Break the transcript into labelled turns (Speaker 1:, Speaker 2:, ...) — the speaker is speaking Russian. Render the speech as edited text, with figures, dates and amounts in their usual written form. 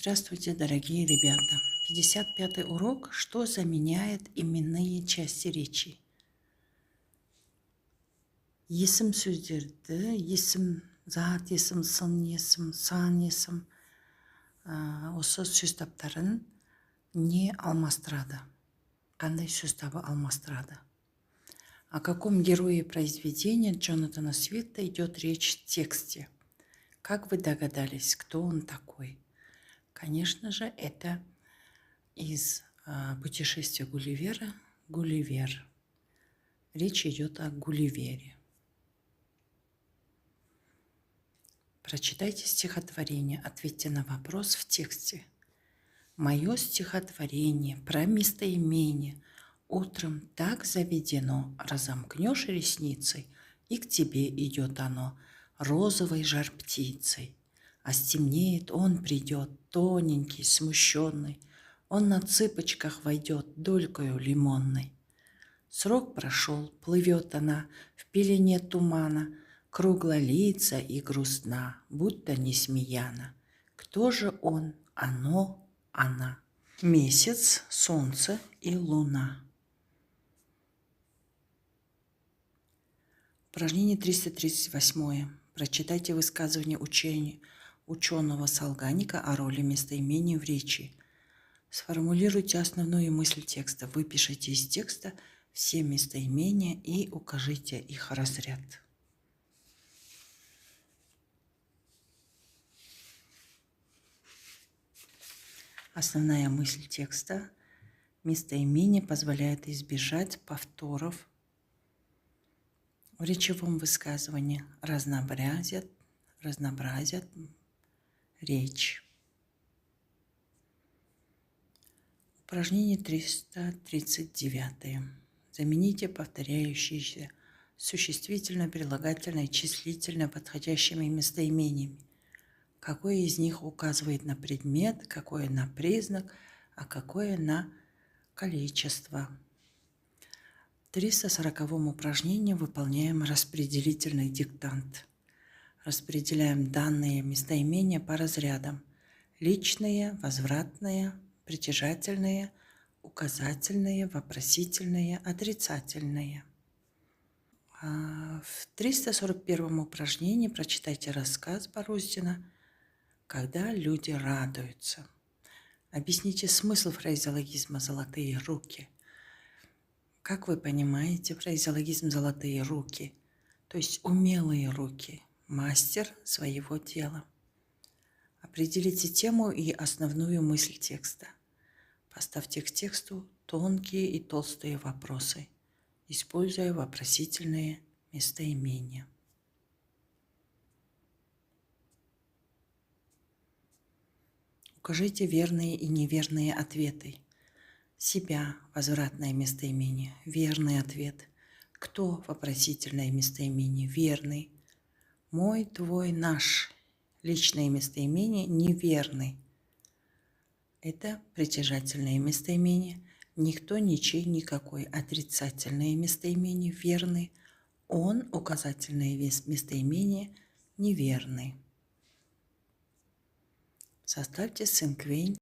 Speaker 1: Здравствуйте, дорогие ребята! 55-й урок. Что заменяет именные части речи? Есім сөздерді, есім, зат есім, сын есім, сан есім, осы сөз таптарын не алмастырады? Қандай сөз табы алмастырады? О каком герое произведения Джонатана Свифта идет речь в тексте? Как вы догадались, кто он такой? Конечно же, это из путешествия Гулливера «Гулливер». Речь идет о Гулливере. Прочитайте стихотворение, ответьте на вопрос в тексте. Мое стихотворение про местоимение утром так заведено, разомкнешь ресницей, и к тебе идет оно розовой жар-птицей. А стемнеет, он придет, тоненький, смущенный, он на цыпочках войдет долькою лимонной. Срок прошел, плывет она в пелене тумана, круглолица и грустна, будто несмеяна. Кто же он, оно, она? Месяц, солнце и луна. Упражнение 338. Прочитайте высказывание ученого Салганика о роли местоимений в речи. Сформулируйте основную мысль текста. Выпишите из текста все местоимения и укажите их разряд. Основная мысль текста. Местоимение позволяет избежать повторов в речевом высказывании, разнообразят речь. Упражнение 339. Замените повторяющиеся существительное, прилагательное, числительное подходящими местоимениями. Какое из них указывает на предмет, какое на признак, а какое на количество. В 340 упражнении выполняем распределительный диктант. Распределяем данные местоимения по разрядам. Личные, возвратные, притяжательные, указательные, вопросительные, отрицательные. В 341 упражнении прочитайте рассказ Боруздина «Когда люди радуются». Объясните смысл фразеологизма «золотые руки». Как вы понимаете фразеологизм «золотые руки»? То есть умелые руки, мастер своего дела. Определите тему и основную мысль текста. Поставьте к тексту тонкие и толстые вопросы, используя вопросительные местоимения. Укажите верные и неверные ответы. Себя – возвратное местоимение, верный ответ. Кто – вопросительное местоимение, верный. Мой, твой, наш – личное местоимение, неверный. Это притяжательное местоимение. Никто, ничей, никакой. Отрицательное местоимение, верный. Он – указательное местоимение, неверный. Составьте синквейн